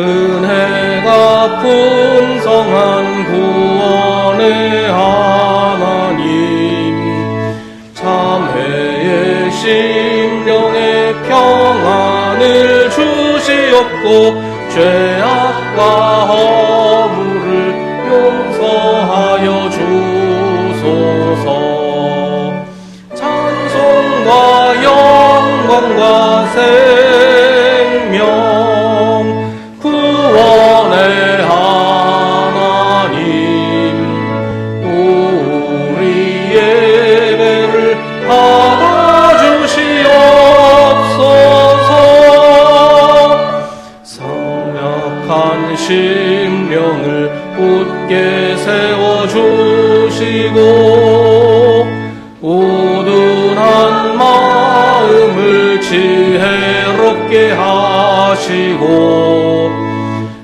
은혜가 풍성한 구원의 하나님, 참회의 심령의 평안을 주시옵고 죄악과 허물을 용서하여 주소서. 찬송과 영광과 생명, 구원의 하나님, 우리 예배를 받아주시옵소서. 상약한 심령을 굳게 세워주시고 우둔한 마음을 지혜롭게 하시고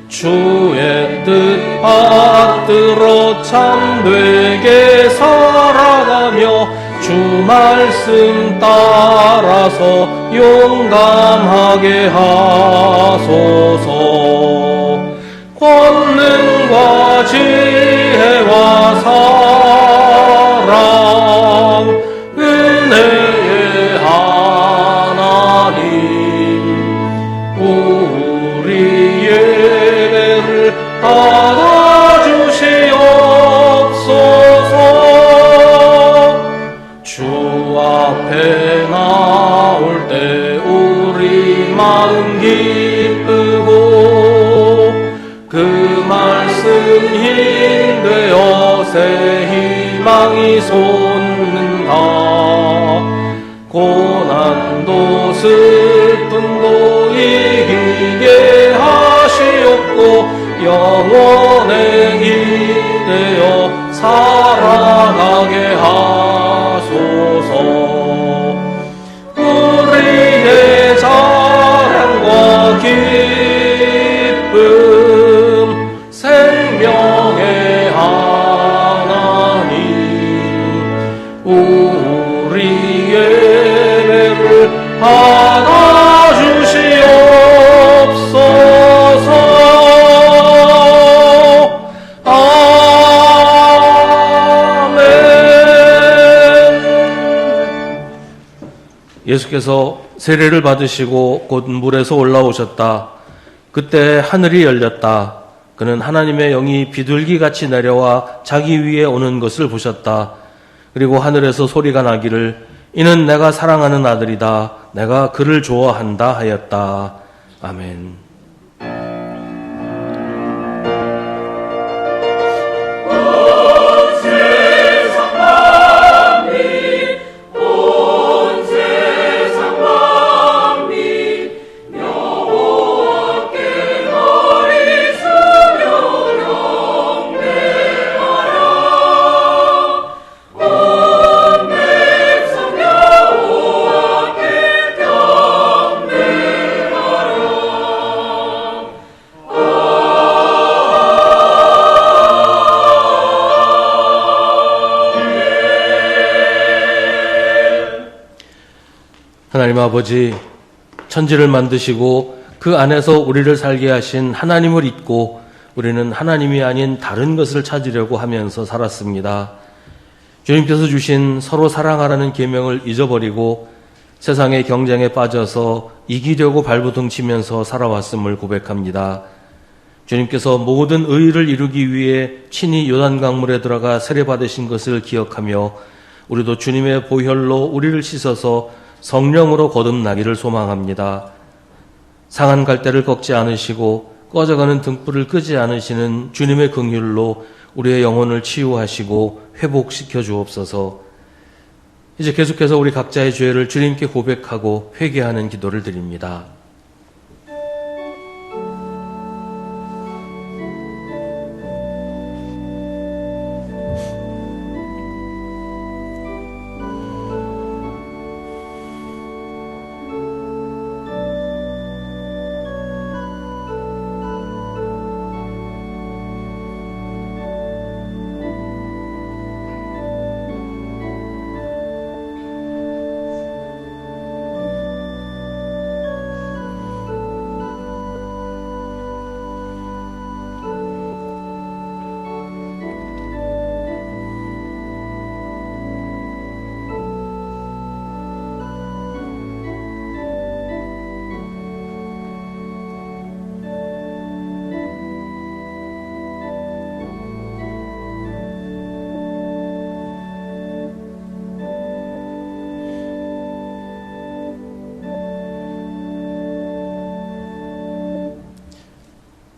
주의 뜻 받들어 참되게 살아가며 주 말씀 따라서 용감하게 하소서. 권능과 지혜와 사랑, 은혜의 하나님, 우리 예배를 받아주시옵소서. 주 앞에 나올 때 우리 마음 기쁘고 그 말씀 힘되어 새 희망이 솟는다. 고난도 슬픔도 이기게 하시옵고 영원에 기대어 살아가게 하소서. 우리의 자랑과 기쁨, 생명의 하나님, 우리 예배를 받아주시옵소서. 아멘. 예수께서 세례를 받으시고 곧 물에서 올라오셨다. 그때 하늘이 열렸다. 그는 하나님의 영이 비둘기같이 내려와 자기 위에 오는 것을 보셨다. 그리고 하늘에서 소리가 나기를 이는 내가 사랑하는 아들이다. 내가 그를 좋아한다 하였다. 아멘. 하나님 아버지, 천지를 만드시고 그 안에서 우리를 살게 하신 하나님을 잊고 우리는 하나님이 아닌 다른 것을 찾으려고 하면서 살았습니다. 주님께서 주신 서로 사랑하라는 계명을 잊어버리고 세상의 경쟁에 빠져서 이기려고 발버둥치면서 살아왔음을 고백합니다. 주님께서 모든 의를 이루기 위해 친히 요단강물에 들어가 세례받으신 것을 기억하며 우리도 주님의 보혈로 우리를 씻어서 성령으로 거듭나기를 소망합니다. 상한 갈대를 꺾지 않으시고 꺼져가는 등불을 끄지 않으시는 주님의 긍휼로 우리의 영혼을 치유하시고 회복시켜 주옵소서. 이제 계속해서 우리 각자의 죄를 주님께 고백하고 회개하는 기도를 드립니다.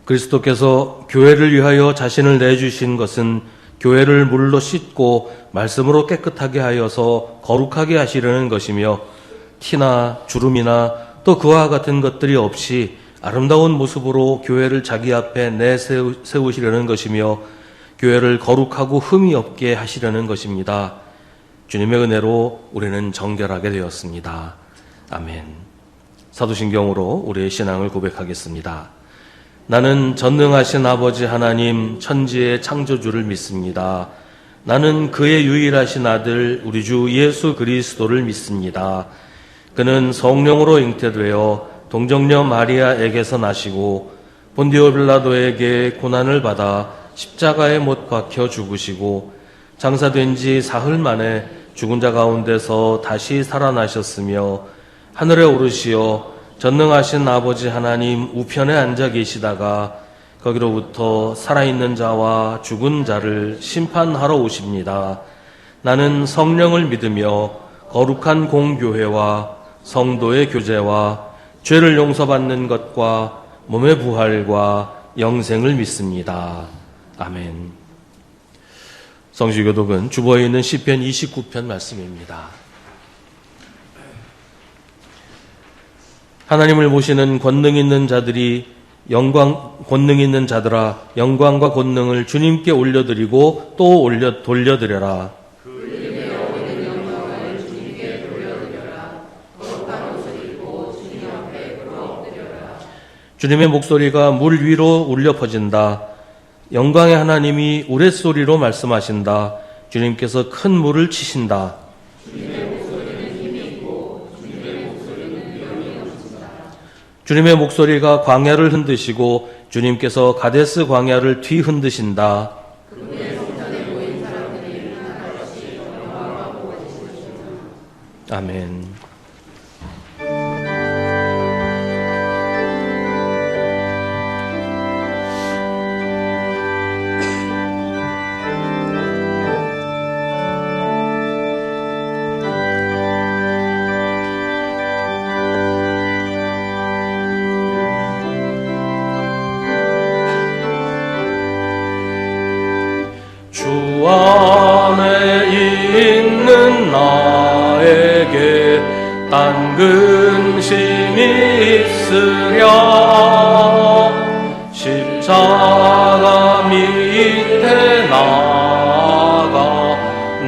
그리스도께서 교회를 위하여 자신을 내주신 것은 교회를 물로 씻고 말씀으로 깨끗하게 하여서 거룩하게 하시려는 것이며, 티나 주름이나 또 그와 같은 것들이 없이 아름다운 모습으로 교회를 자기 앞에 내세우시려는 것이며, 교회를 거룩하고 흠이 없게 하시려는 것입니다. 주님의 은혜로 우리는 정결하게 되었습니다. 아멘. 사도신경으로 우리의 신앙을 고백하겠습니다. 나는 전능하신 아버지 하나님 천지의 창조주를 믿습니다. 나는 그의 유일하신 아들 우리 주 예수 그리스도를 믿습니다. 그는 성령으로 잉태되어 동정녀 마리아에게서 나시고 본디오 빌라도에게 고난을 받아 십자가에 못 박혀 죽으시고 장사된 지 사흘 만에 죽은 자 가운데서 다시 살아나셨으며 하늘에 오르시어 전능하신 아버지 하나님 우편에 앉아 계시다가 거기로부터 살아있는 자와 죽은 자를 심판하러 오십니다. 나는 성령을 믿으며 거룩한 공교회와 성도의 교제와 죄를 용서받는 것과 몸의 부활과 영생을 믿습니다. 아멘. 성시교독은 주보에 있는 시편 29편 말씀입니다. 하나님을 모시는 권능 있는 자들이 권능 있는 자들아 영광과 권능을 주님께 올려드리고 또 돌려드려라. 주님의 목소리가 물 위로 울려 퍼진다. 영광의 하나님이 우레소리로 말씀하신다. 주님께서 큰 물을 치신다. 주님의 목소리가 광야를 흔드시고 주님께서 가데스 광야를 뒤흔드신다. 아멘. 딴 근심이 있으랴 십자가 밑에 나가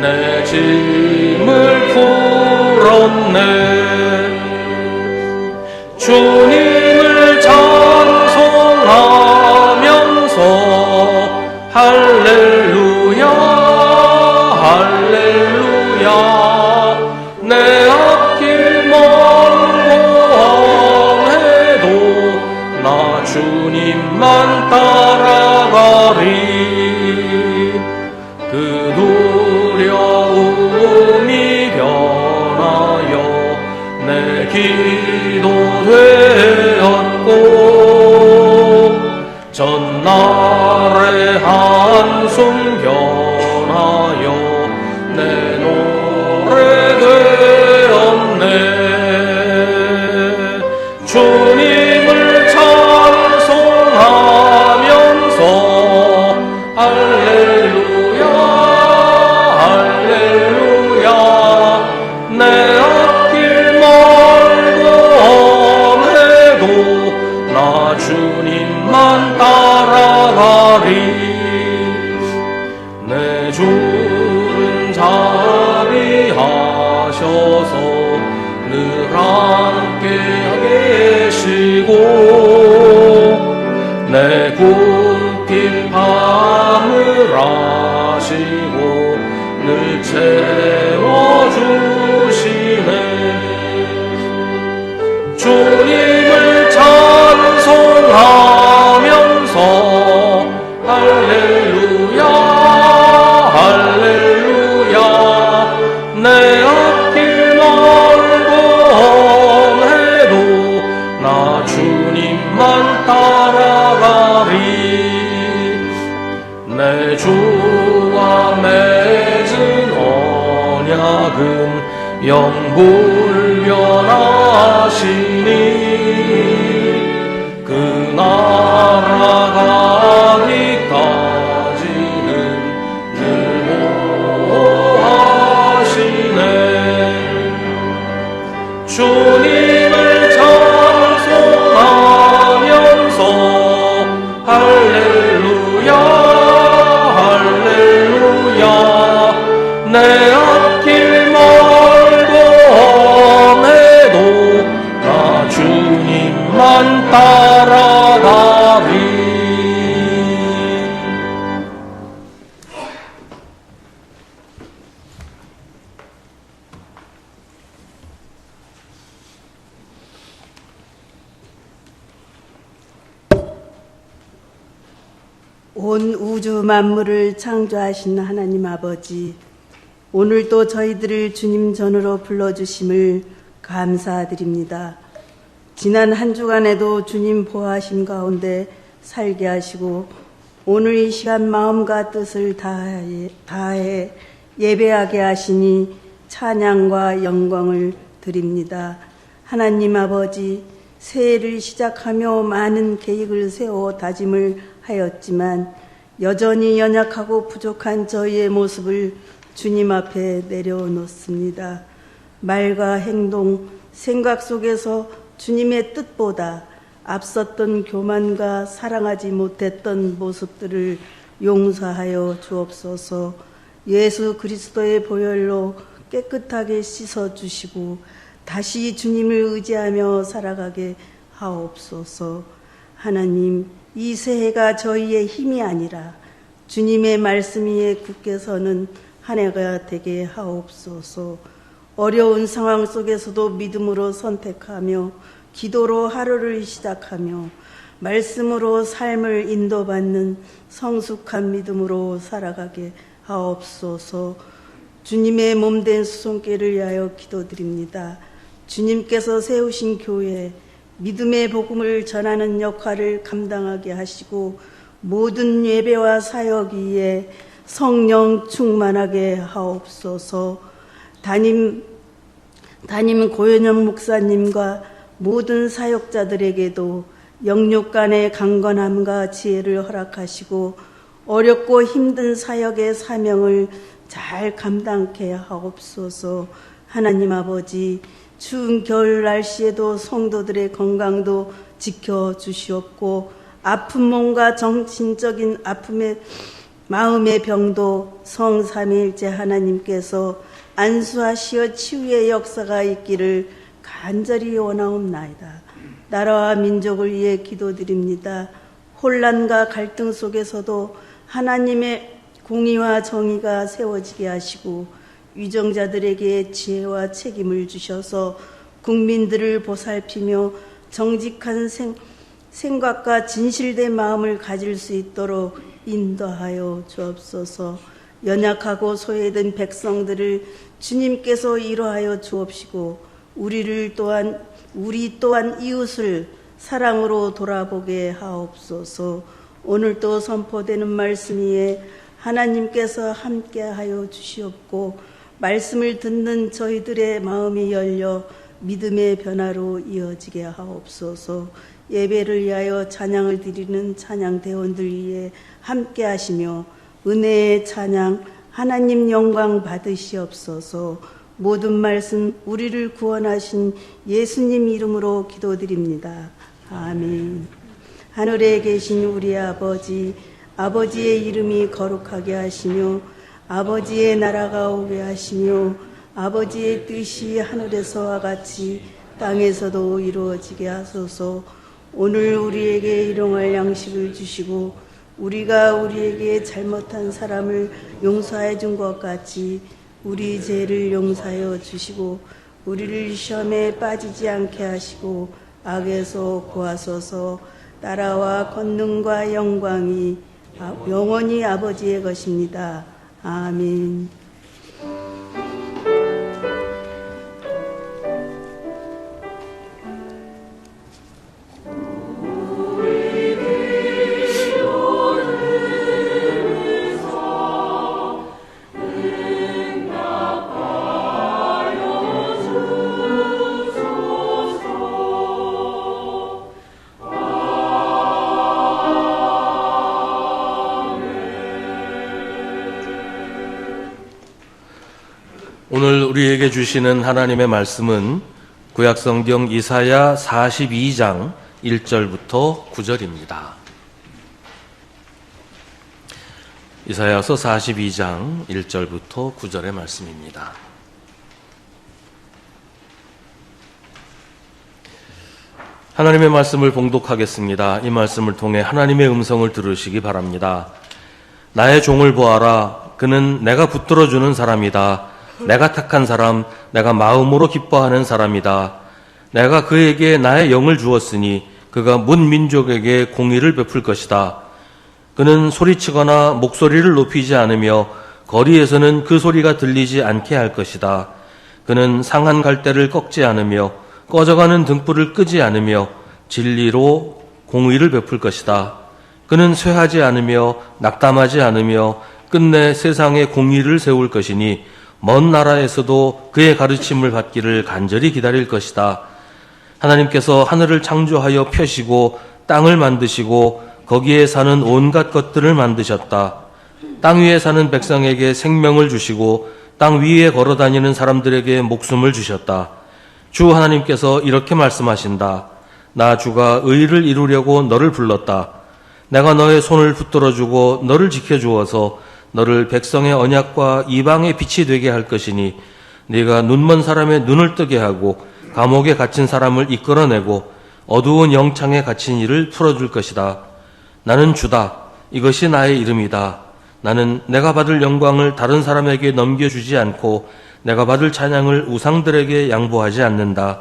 내 짐을 풀었네. 주님을 찬송하면서 할렐루야 할렐루야. 내 앞길 먼 해도 나 주님만 따라가리. 그 두려움이 변하여 내 기도 되었고 전날의 한숨 변하여 내 노래 되었네. 주님을 찬송하면서 할렐루야 할렐루야. 내 앞길 멀고 험해도 나 주님만 따라가리. 내 주는 자비하셔서 늘 함께 계시고 내 굶긴 밤을 아시고 늘 채워주시네. 주님을 찬송하면서 할렐루야 할렐루야. 내 앞길 멀고 험해도 나 주님만 따라가리. 내 주와 맺은 언약은 영불변하시니 그 나라가 온 우주 만물을 창조하신 하나님 아버지, 오늘도 저희들을 주님 전으로 불러주심을 감사드립니다. 지난 한 주간에도 주님 보호하심 가운데 살게 하시고 오늘 이 시간 마음과 뜻을 다해 예배하게 하시니 찬양과 영광을 드립니다. 하나님 아버지, 새해를 시작하며 많은 계획을 세워 다짐을 하였지만 여전히 연약하고 부족한 저희의 모습을 주님 앞에 내려놓습니다. 말과 행동, 생각 속에서 주님의 뜻보다 앞섰던 교만과 사랑하지 못했던 모습들을 용서하여 주옵소서. 예수 그리스도의 보혈로 깨끗하게 씻어주시고 다시 주님을 의지하며 살아가게 하옵소서. 하나님, 이 새해가 저희의 힘이 아니라 주님의 말씀 위에 굳게 서는 한 해가 되게 하옵소서. 어려운 상황 속에서도 믿음으로 선택하며 기도로 하루를 시작하며 말씀으로 삶을 인도받는 성숙한 믿음으로 살아가게 하옵소서. 주님의 몸된 수송께를 위하여 기도드립니다. 주님께서 세우신 교회, 믿음의 복음을 전하는 역할을 감당하게 하시고 모든 예배와 사역 위에 성령 충만하게 하옵소서. 담임 고현영 목사님과 모든 사역자들에게도 영육 간의 강건함과 지혜를 허락하시고 어렵고 힘든 사역의 사명을 잘 감당케 하옵소서. 하나님 아버지, 추운 겨울 날씨에도 성도들의 건강도 지켜주시옵고 아픈 몸과 정신적인 아픔의 마음의 병도 성삼위일체 하나님께서 안수하시어 치유의 역사가 있기를 간절히 원하옵나이다. 나라와 민족을 위해 기도드립니다. 혼란과 갈등 속에서도 하나님의 공의와 정의가 세워지게 하시고 위정자들에게 지혜와 책임을 주셔서 국민들을 보살피며 정직한 생각과 진실된 마음을 가질 수 있도록 인도하여 주옵소서. 연약하고 소외된 백성들을 주님께서 위로하여 주옵시고 우리 또한 이웃을 사랑으로 돌아보게 하옵소서. 오늘도 선포되는 말씀 위에 하나님께서 함께하여 주시옵고 말씀을 듣는 저희들의 마음이 열려 믿음의 변화로 이어지게 하옵소서. 예배를 위하여 찬양을 드리는 찬양대원들 위해 함께하시며 은혜의 찬양 하나님 영광 받으시옵소서. 모든 말씀 우리를 구원하신 예수님 이름으로 기도드립니다. 아멘. 하늘에 계신 우리 아버지, 아버지의 이름이 거룩하게 하시며 아버지의 나라가 오게 하시며 아버지의 뜻이 하늘에서와 같이 땅에서도 이루어지게 하소서. 오늘 우리에게 일용할 양식을 주시고 우리가 우리에게 잘못한 사람을 용서해 준 것 같이 우리 죄를 용서하여 주시고 우리를 시험에 빠지지 않게 하시고 악에서 구하소서. 나라와 권능과 영광이 영원히 아버지의 것입니다. 아멘. 오늘 우리에게 주시는 하나님의 말씀은 구약성경 이사야 42장 1절부터 9절입니다. 이사야서 42장 1절부터 9절의 말씀입니다. 하나님의 말씀을 봉독하겠습니다. 이 말씀을 통해 하나님의 음성을 들으시기 바랍니다. 나의 종을 보아라. 그는 내가 붙들어주는 사람이다. 내가 택한 사람, 내가 마음으로 기뻐하는 사람이다. 내가 그에게 나의 영을 주었으니 그가 문 민족에게 공의를 베풀 것이다. 그는 소리치거나 목소리를 높이지 않으며 거리에서는 그 소리가 들리지 않게 할 것이다. 그는 상한 갈대를 꺾지 않으며 꺼져가는 등불을 끄지 않으며 진리로 공의를 베풀 것이다. 그는 쇠하지 않으며 낙담하지 않으며 끝내 세상에 공의를 세울 것이니 먼 나라에서도 그의 가르침을 받기를 간절히 기다릴 것이다. 하나님께서 하늘을 창조하여 펴시고 땅을 만드시고 거기에 사는 온갖 것들을 만드셨다. 땅 위에 사는 백성에게 생명을 주시고 땅 위에 걸어다니는 사람들에게 목숨을 주셨다. 주 하나님께서 이렇게 말씀하신다. 나 주가 의를 이루려고 너를 불렀다. 내가 너의 손을 붙들어주고 너를 지켜주어서 너를 백성의 언약과 이방의 빛이 되게 할 것이니 네가 눈먼 사람의 눈을 뜨게 하고 감옥에 갇힌 사람을 이끌어내고 어두운 영창에 갇힌 이를 풀어줄 것이다. 나는 주다. 이것이 나의 이름이다. 나는 내가 받을 영광을 다른 사람에게 넘겨주지 않고 내가 받을 찬양을 우상들에게 양보하지 않는다.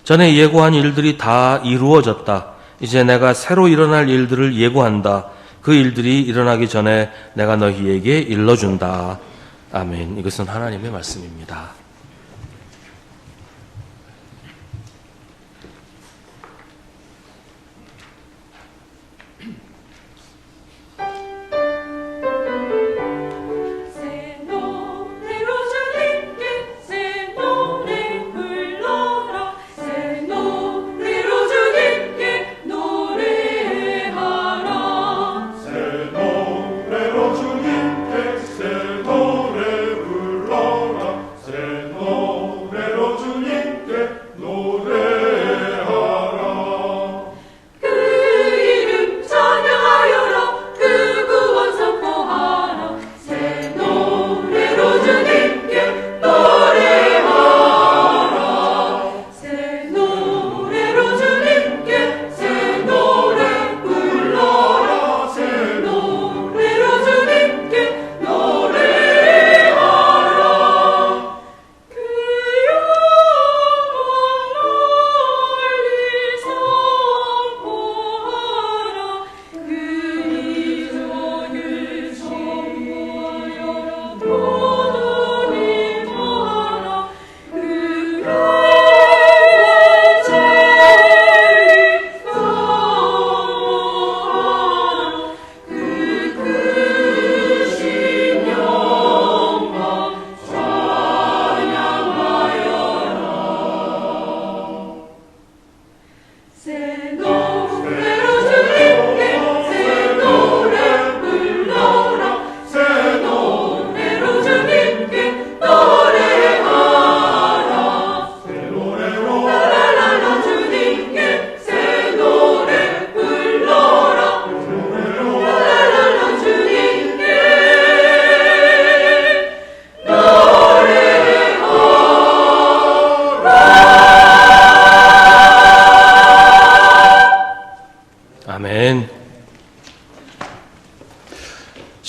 전에 예고한 일들이 다 이루어졌다. 이제 내가 새로 일어날 일들을 예고한다. 그 일들이 일어나기 전에 내가 너희에게 일러준다. 아멘. 이것은 하나님의 말씀입니다.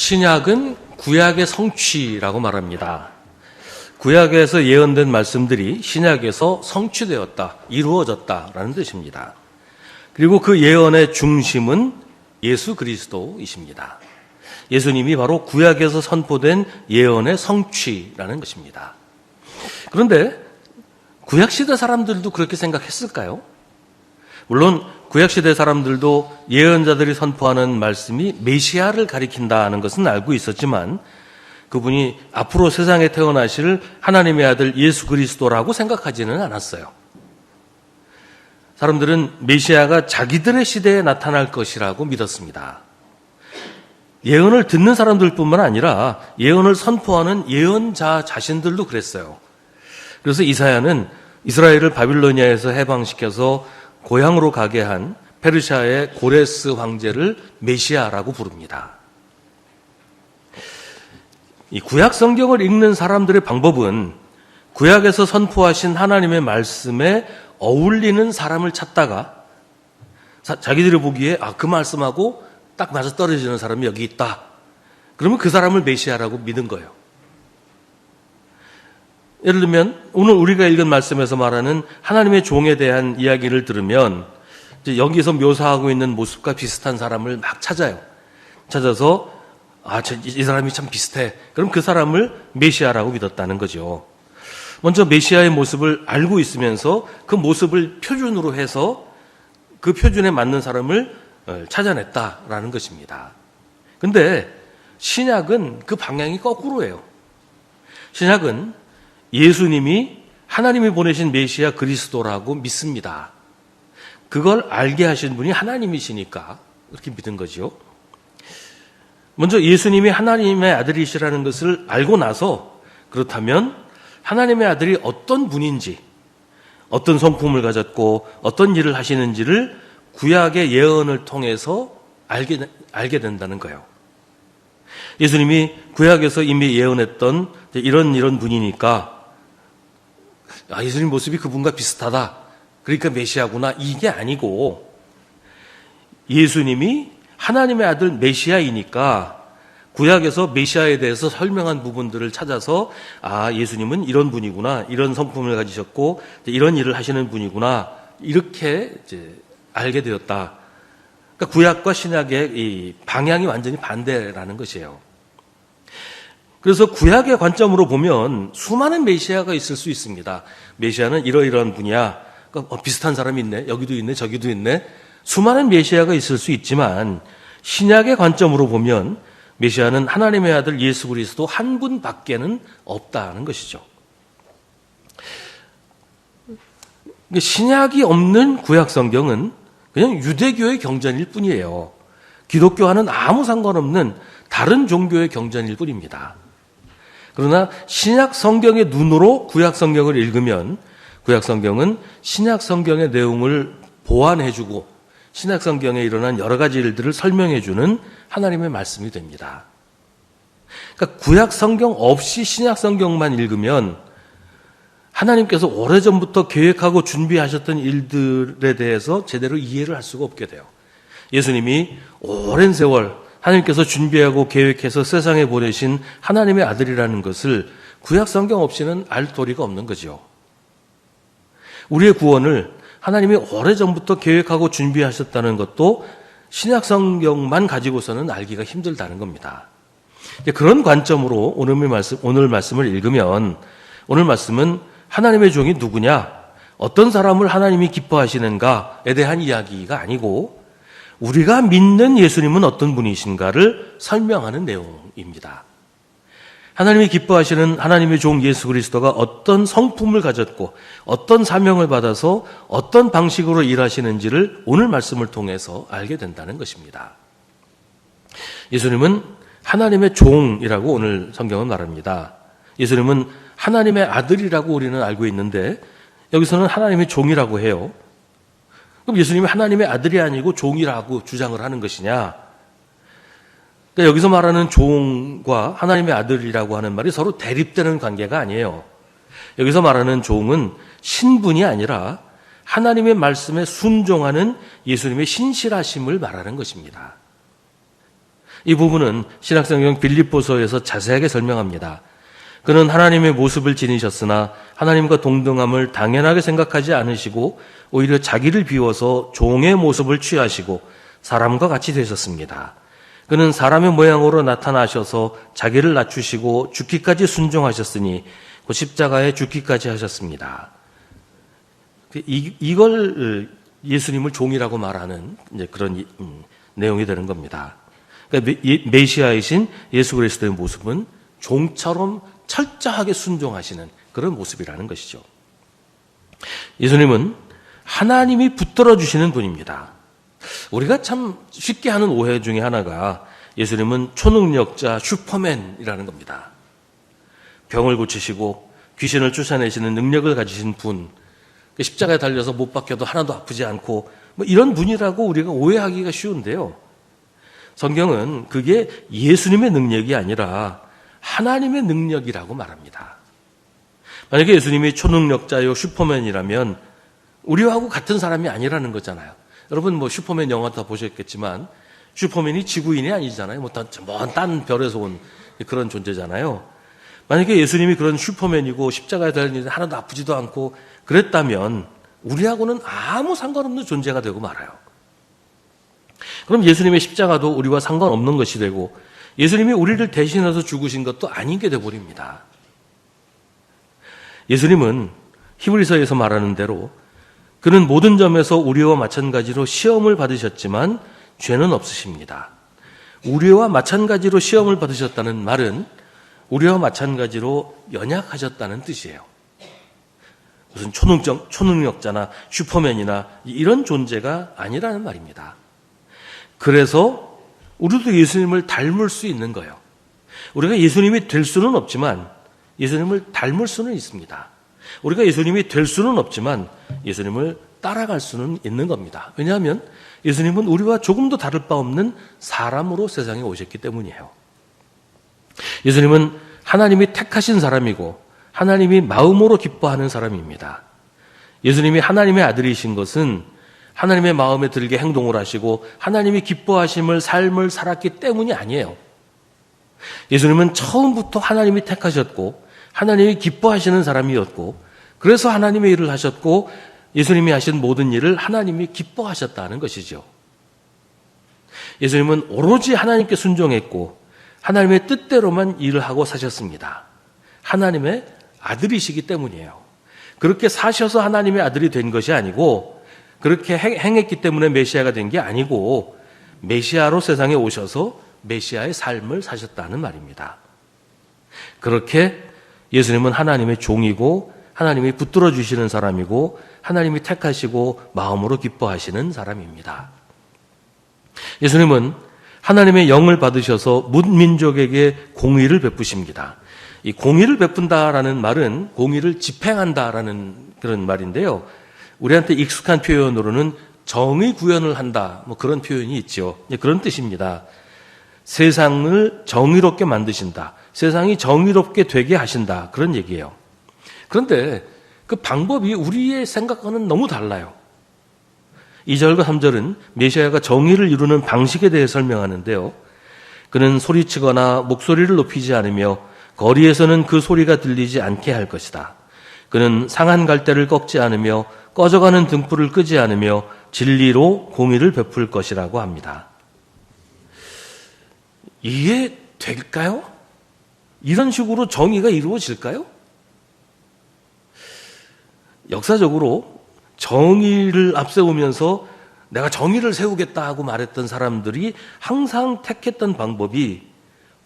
신약은 구약의 성취라고 말합니다. 구약에서 예언된 말씀들이 신약에서 성취되었다, 이루어졌다라는 뜻입니다. 그리고 그 예언의 중심은 예수 그리스도이십니다. 예수님이 바로 구약에서 선포된 예언의 성취라는 것입니다. 그런데 구약시대 사람들도 그렇게 생각했을까요? 물론 구약시대 사람들도 예언자들이 선포하는 말씀이 메시아를 가리킨다는 것은 알고 있었지만 그분이 앞으로 세상에 태어나실 하나님의 아들 예수 그리스도라고 생각하지는 않았어요. 사람들은 메시아가 자기들의 시대에 나타날 것이라고 믿었습니다. 예언을 듣는 사람들뿐만 아니라 예언을 선포하는 예언자 자신들도 그랬어요. 그래서 이사야는 이스라엘을 바빌로니아에서 해방시켜서 고향으로 가게 한 페르시아의 고레스 황제를 메시아라고 부릅니다. 이 구약 성경을 읽는 사람들의 방법은 구약에서 선포하신 하나님의 말씀에 어울리는 사람을 찾다가 자기들이 보기에 그 말씀하고 딱 맞아 떨어지는 사람이 여기 있다. 그러면 그 사람을 메시아라고 믿은 거예요. 예를 들면 오늘 우리가 읽은 말씀에서 말하는 하나님의 종에 대한 이야기를 들으면 이제 여기서 묘사하고 있는 모습과 비슷한 사람을 막 찾아요. 찾아서 이 사람이 참 비슷해. 그럼 그 사람을 메시아라고 믿었다는 거죠. 먼저 메시아의 모습을 알고 있으면서 그 모습을 표준으로 해서 그 표준에 맞는 사람을 찾아냈다라는 것입니다. 근데 신약은 그 방향이 거꾸로예요. 신약은 예수님이 하나님이 보내신 메시아 그리스도라고 믿습니다. 그걸 알게 하신 분이 하나님이시니까 그렇게 믿은 거죠. 먼저 예수님이 하나님의 아들이시라는 것을 알고 나서 그렇다면 하나님의 아들이 어떤 분인지, 어떤 성품을 가졌고 어떤 일을 하시는지를 구약의 예언을 통해서 알게 된다는 거예요. 예수님이 구약에서 이미 예언했던 이런 분이니까 예수님 모습이 그분과 비슷하다. 그러니까 메시아구나. 이게 아니고 예수님이 하나님의 아들 메시아이니까 구약에서 메시아에 대해서 설명한 부분들을 찾아서 예수님은 이런 분이구나. 이런 성품을 가지셨고 이런 일을 하시는 분이구나. 이렇게 이제 알게 되었다. 그러니까 구약과 신약의 이 방향이 완전히 반대라는 것이에요. 그래서 구약의 관점으로 보면 수많은 메시아가 있을 수 있습니다. 메시아는 이러이러한 분이야. 그러니까 비슷한 사람이 있네. 여기도 있네. 저기도 있네. 수많은 메시아가 있을 수 있지만 신약의 관점으로 보면 메시아는 하나님의 아들 예수 그리스도 한 분밖에는 없다는 것이죠. 신약이 없는 구약 성경은 그냥 유대교의 경전일 뿐이에요. 기독교와는 아무 상관없는 다른 종교의 경전일 뿐입니다. 그러나 신약 성경의 눈으로 구약 성경을 읽으면 구약 성경은 신약 성경의 내용을 보완해주고 신약 성경에 일어난 여러 가지 일들을 설명해주는 하나님의 말씀이 됩니다. 그러니까 구약 성경 없이 신약 성경만 읽으면 하나님께서 오래전부터 계획하고 준비하셨던 일들에 대해서 제대로 이해를 할 수가 없게 돼요. 예수님이 오랜 세월 하나님께서 준비하고 계획해서 세상에 보내신 하나님의 아들이라는 것을 구약 성경 없이는 알 도리가 없는 거죠. 우리의 구원을 하나님이 오래전부터 계획하고 준비하셨다는 것도 신약 성경만 가지고서는 알기가 힘들다는 겁니다. 그런 관점으로 오늘 말씀을 읽으면 오늘 말씀은 하나님의 종이 누구냐, 어떤 사람을 하나님이 기뻐하시는가에 대한 이야기가 아니고 우리가 믿는 예수님은 어떤 분이신가를 설명하는 내용입니다. 하나님이 기뻐하시는 하나님의 종 예수 그리스도가 어떤 성품을 가졌고 어떤 사명을 받아서 어떤 방식으로 일하시는지를 오늘 말씀을 통해서 알게 된다는 것입니다. 예수님은 하나님의 종이라고 오늘 성경은 말합니다. 예수님은 하나님의 아들이라고 우리는 알고 있는데 여기서는 하나님의 종이라고 해요. 그럼 예수님이 하나님의 아들이 아니고 종이라고 주장을 하는 것이냐? 그러니까 여기서 말하는 종과 하나님의 아들이라고 하는 말이 서로 대립되는 관계가 아니에요. 여기서 말하는 종은 신분이 아니라 하나님의 말씀에 순종하는 예수님의 신실하심을 말하는 것입니다. 이 부분은 신약성경 빌립보서에서 자세하게 설명합니다. 그는 하나님의 모습을 지니셨으나 하나님과 동등함을 당연하게 생각하지 않으시고 오히려 자기를 비워서 종의 모습을 취하시고 사람과 같이 되셨습니다. 그는 사람의 모양으로 나타나셔서 자기를 낮추시고 죽기까지 순종하셨으니 그 십자가에 죽기까지 하셨습니다. 이걸 예수님을 종이라고 말하는 그런 내용이 되는 겁니다. 그러니까 메시아이신 예수 그리스도의 모습은 종처럼 철저하게 순종하시는 그런 모습이라는 것이죠. 예수님은 하나님이 붙들어 주시는 분입니다. 우리가 참 쉽게 하는 오해 중에 하나가 예수님은 초능력자 슈퍼맨이라는 겁니다. 병을 고치시고 귀신을 쫓아내시는 능력을 가지신 분, 십자가에 달려서 못 박혀도 하나도 아프지 않고 이런 분이라고 우리가 오해하기가 쉬운데요. 성경은 그게 예수님의 능력이 아니라 하나님의 능력이라고 말합니다. 만약에 예수님이 초능력자요 슈퍼맨이라면 우리하고 같은 사람이 아니라는 거잖아요. 여러분 슈퍼맨 영화 다 보셨겠지만 슈퍼맨이 지구인이 아니잖아요. 딴 별에서 온 그런 존재잖아요. 만약에 예수님이 그런 슈퍼맨이고 십자가에 달리는데 하나도 아프지도 않고 그랬다면 우리하고는 아무 상관없는 존재가 되고 말아요. 그럼 예수님의 십자가도 우리와 상관없는 것이 되고 예수님이 우리를 대신해서 죽으신 것도 아닌 게 되어버립니다. 예수님은 히브리서에서 말하는 대로 그는 모든 점에서 우리와 마찬가지로 시험을 받으셨지만 죄는 없으십니다. 우리와 마찬가지로 시험을 받으셨다는 말은 우리와 마찬가지로 연약하셨다는 뜻이에요. 무슨 초능력자나 슈퍼맨이나 이런 존재가 아니라는 말입니다. 그래서 우리도 예수님을 닮을 수 있는 거예요. 우리가 예수님이 될 수는 없지만 예수님을 닮을 수는 있습니다. 우리가 예수님이 될 수는 없지만 예수님을 따라갈 수는 있는 겁니다. 왜냐하면 예수님은 우리와 조금도 다를 바 없는 사람으로 세상에 오셨기 때문이에요. 예수님은 하나님이 택하신 사람이고 하나님이 마음으로 기뻐하는 사람입니다. 예수님이 하나님의 아들이신 것은 하나님의 마음에 들게 행동을 하시고 하나님이 기뻐하심을 삶을 살았기 때문이 아니에요. 예수님은 처음부터 하나님이 택하셨고 하나님이 기뻐하시는 사람이었고 그래서 하나님의 일을 하셨고 예수님이 하신 모든 일을 하나님이 기뻐하셨다는 것이죠. 예수님은 오로지 하나님께 순종했고 하나님의 뜻대로만 일을 하고 사셨습니다. 하나님의 아들이시기 때문이에요. 그렇게 사셔서 하나님의 아들이 된 것이 아니고 그렇게 행했기 때문에 메시아가 된 게 아니고 메시아로 세상에 오셔서 메시아의 삶을 사셨다는 말입니다. 그렇게 예수님은 하나님의 종이고 하나님이 붙들어 주시는 사람이고 하나님이 택하시고 마음으로 기뻐하시는 사람입니다. 예수님은 하나님의 영을 받으셔서 문민족에게 공의를 베푸십니다. 이 공의를 베푼다라는 말은 공의를 집행한다라는 그런 말인데요. 우리한테 익숙한 표현으로는 정의 구현을 한다, 그런 표현이 있죠. 그런 뜻입니다. 세상을 정의롭게 만드신다. 세상이 정의롭게 되게 하신다. 그런 얘기예요. 그런데 그 방법이 우리의 생각과는 너무 달라요. 2절과 3절은 메시아가 정의를 이루는 방식에 대해 설명하는데요. 그는 소리치거나 목소리를 높이지 않으며 거리에서는 그 소리가 들리지 않게 할 것이다. 그는 상한 갈대를 꺾지 않으며 꺼져가는 등불을 끄지 않으며 진리로 공의를 베풀 것이라고 합니다. 이게 될까요? 이런 식으로 정의가 이루어질까요? 역사적으로 정의를 앞세우면서 내가 정의를 세우겠다 하고 말했던 사람들이 항상 택했던 방법이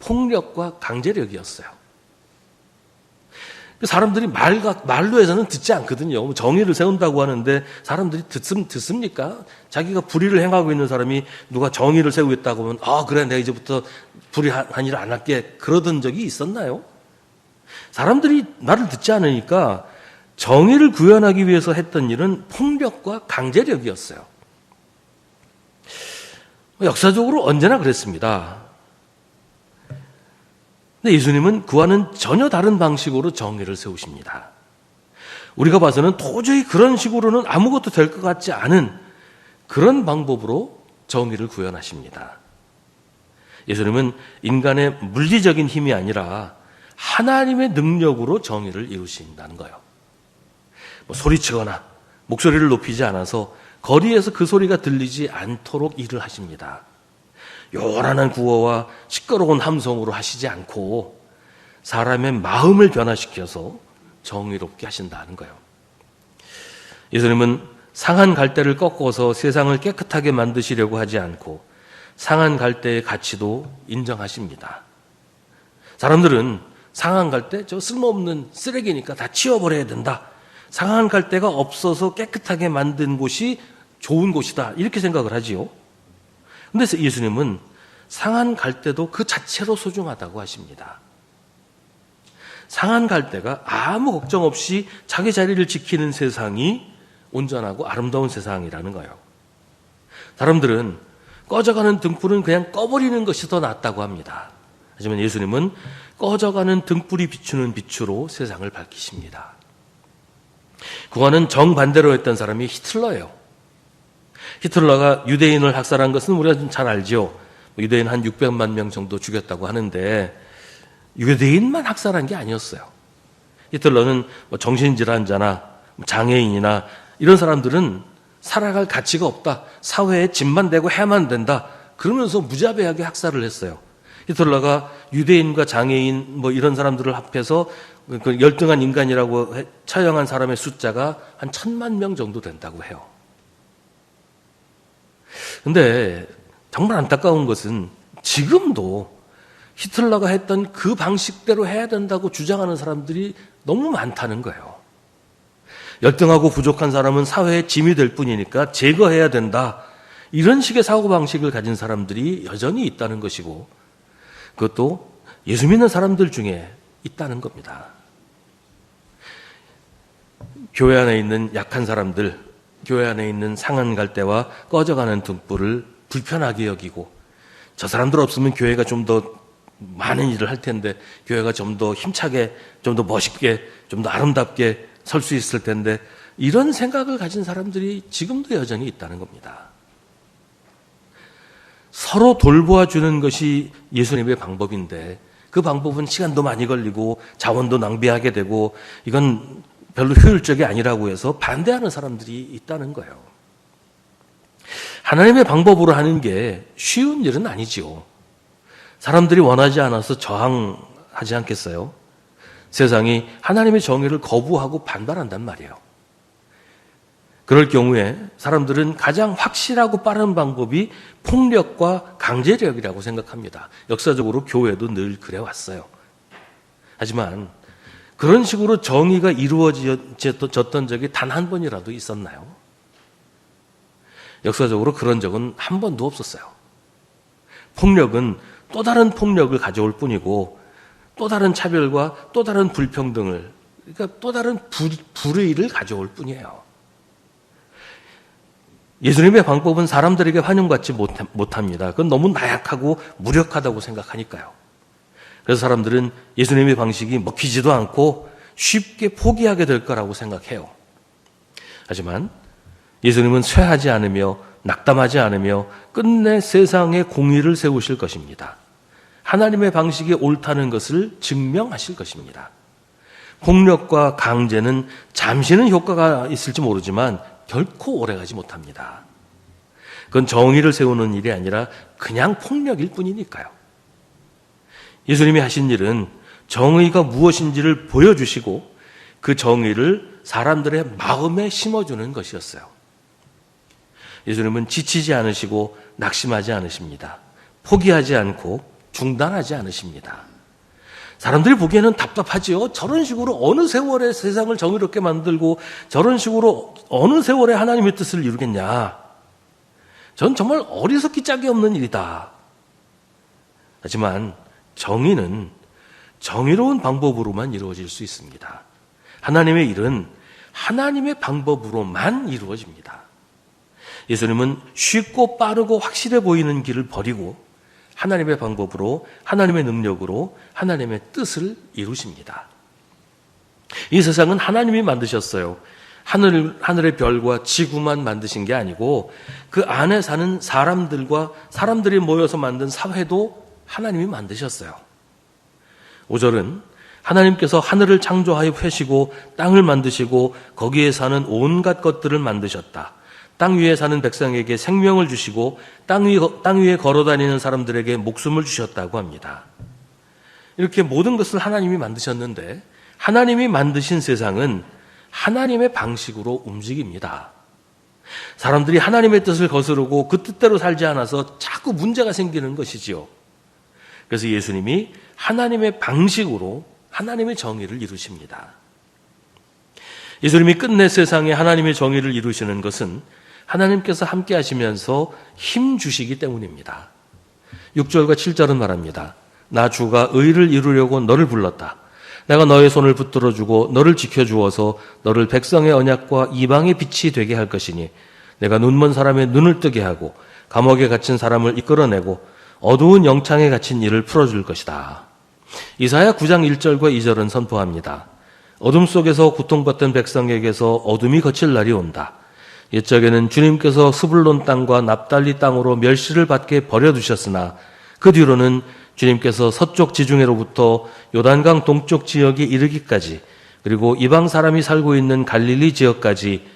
폭력과 강제력이었어요. 사람들이 말로 해서는 듣지 않거든요. 정의를 세운다고 하는데 사람들이 듣습니까? 자기가 불의를 행하고 있는 사람이 누가 정의를 세우겠다고 하면 그래 내가 이제부터 불의한 일을 안 할게 그러던 적이 있었나요? 사람들이 말을 듣지 않으니까 정의를 구현하기 위해서 했던 일은 폭력과 강제력이었어요. 역사적으로 언제나 그랬습니다. 근데 예수님은 그와는 전혀 다른 방식으로 정의를 세우십니다. 우리가 봐서는 도저히 그런 식으로는 아무것도 될 것 같지 않은 그런 방법으로 정의를 구현하십니다. 예수님은 인간의 물리적인 힘이 아니라 하나님의 능력으로 정의를 이루신다는 거예요. 소리치거나 목소리를 높이지 않아서 거리에서 그 소리가 들리지 않도록 일을 하십니다. 요란한 구호와 시끄러운 함성으로 하시지 않고 사람의 마음을 변화시켜서 정의롭게 하신다는 거예요. 예수님은 상한 갈대를 꺾어서 세상을 깨끗하게 만드시려고 하지 않고 상한 갈대의 가치도 인정하십니다. 사람들은 상한 갈대 저 쓸모없는 쓰레기니까 다 치워버려야 된다. 상한 갈대가 없어서 깨끗하게 만든 곳이 좋은 곳이다. 이렇게 생각을 하지요. 그런데 예수님은 상한 갈대도 그 자체로 소중하다고 하십니다. 상한 갈대가 아무 걱정 없이 자기 자리를 지키는 세상이 온전하고 아름다운 세상이라는 거예요. 사람들은 꺼져가는 등불은 그냥 꺼버리는 것이 더 낫다고 합니다. 하지만 예수님은 꺼져가는 등불이 비추는 빛으로 세상을 밝히십니다. 그와는 정반대로 했던 사람이 히틀러예요. 히틀러가 유대인을 학살한 것은 우리가 좀 잘 알죠. 유대인 한 600만 명 정도 죽였다고 하는데 유대인만 학살한 게 아니었어요. 히틀러는 정신질환자나 장애인이나 이런 사람들은 살아갈 가치가 없다. 사회에 짐만 대고 해야만 된다. 그러면서 무자비하게 학살을 했어요. 히틀러가 유대인과 장애인 뭐 이런 사람들을 합해서 그 열등한 인간이라고 처형한 사람의 숫자가 한 1,000만 명 정도 된다고 해요. 근데 정말 안타까운 것은 지금도 히틀러가 했던 그 방식대로 해야 된다고 주장하는 사람들이 너무 많다는 거예요. 열등하고 부족한 사람은 사회의 짐이 될 뿐이니까 제거해야 된다. 이런 식의 사고방식을 가진 사람들이 여전히 있다는 것이고, 그것도 예수 믿는 사람들 중에 있다는 겁니다. 교회 안에 있는 약한 사람들, 교회 안에 있는 상한 갈대와 꺼져가는 등불을 불편하게 여기고, 저 사람들 없으면 교회가 좀 더 많은 일을 할 텐데, 교회가 좀 더 힘차게, 좀 더 멋있게, 좀 더 아름답게 설 수 있을 텐데, 이런 생각을 가진 사람들이 지금도 여전히 있다는 겁니다. 서로 돌보아 주는 것이 예수님의 방법인데, 그 방법은 시간도 많이 걸리고 자원도 낭비하게 되고 이건 별로 효율적이 아니라고 해서 반대하는 사람들이 있다는 거예요. 하나님의 방법으로 하는 게 쉬운 일은 아니지요. 사람들이 원하지 않아서 저항하지 않겠어요? 세상이 하나님의 정의를 거부하고 반발한단 말이에요. 그럴 경우에 사람들은 가장 확실하고 빠른 방법이 폭력과 강제력이라고 생각합니다. 역사적으로 교회도 늘 그래왔어요. 하지만 그런 식으로 정의가 이루어졌던 적이 단 한 번이라도 있었나요? 역사적으로 그런 적은 한 번도 없었어요. 폭력은 또 다른 폭력을 가져올 뿐이고, 또 다른 차별과 또 다른 불평등을, 그러니까 또 다른 불의를 가져올 뿐이에요. 예수님의 방법은 사람들에게 환영받지 못합니다. 그건 너무 나약하고 무력하다고 생각하니까요. 그래서 사람들은 예수님의 방식이 먹히지도 않고 쉽게 포기하게 될 거라고 생각해요. 하지만 예수님은 쇠하지 않으며 낙담하지 않으며 끝내 세상에 공의를 세우실 것입니다. 하나님의 방식이 옳다는 것을 증명하실 것입니다. 폭력과 강제는 잠시는 효과가 있을지 모르지만 결코 오래가지 못합니다. 그건 정의를 세우는 일이 아니라 그냥 폭력일 뿐이니까요. 예수님이 하신 일은 정의가 무엇인지를 보여주시고 그 정의를 사람들의 마음에 심어주는 것이었어요. 예수님은 지치지 않으시고 낙심하지 않으십니다. 포기하지 않고 중단하지 않으십니다. 사람들이 보기에는 답답하지요. 저런 식으로 어느 세월에 세상을 정의롭게 만들고 저런 식으로 어느 세월에 하나님의 뜻을 이루겠냐. 전 정말 어리석기 짝이 없는 일이다. 하지만 정의는 정의로운 방법으로만 이루어질 수 있습니다. 하나님의 일은 하나님의 방법으로만 이루어집니다. 예수님은 쉽고 빠르고 확실해 보이는 길을 버리고 하나님의 방법으로, 하나님의 능력으로 하나님의 뜻을 이루십니다. 이 세상은 하나님이 만드셨어요. 하늘의 별과 지구만 만드신 게 아니고 그 안에 사는 사람들과 사람들이 모여서 만든 사회도 하나님이 만드셨어요. 5절은 하나님께서 하늘을 창조하여 펴시고 땅을 만드시고 거기에 사는 온갖 것들을 만드셨다. 땅 위에 사는 백성에게 생명을 주시고 땅 위에 걸어다니는 사람들에게 목숨을 주셨다고 합니다. 이렇게 모든 것을 하나님이 만드셨는데 하나님이 만드신 세상은 하나님의 방식으로 움직입니다. 사람들이 하나님의 뜻을 거스르고 그 뜻대로 살지 않아서 자꾸 문제가 생기는 것이지요. 그래서 예수님이 하나님의 방식으로 하나님의 정의를 이루십니다. 예수님이 끝내 세상에 하나님의 정의를 이루시는 것은 하나님께서 함께 하시면서 힘 주시기 때문입니다. 6절과 7절은 말합니다. 나 주가 의를 이루려고 너를 불렀다. 내가 너의 손을 붙들어주고 너를 지켜주어서 너를 백성의 언약과 이방의 빛이 되게 할 것이니 내가 눈먼 사람의 눈을 뜨게 하고 감옥에 갇힌 사람을 이끌어내고 어두운 영창에 갇힌 이를 풀어줄 것이다. 이사야 9장 1절과 2절은 선포합니다. 어둠 속에서 고통받던 백성에게서 어둠이 거칠 날이 온다. 옛적에는 주님께서 스불론 땅과 납달리 땅으로 멸시를 받게 버려두셨으나 그 뒤로는 주님께서 서쪽 지중해로부터 요단강 동쪽 지역에 이르기까지 그리고 이방 사람이 살고 있는 갈릴리 지역까지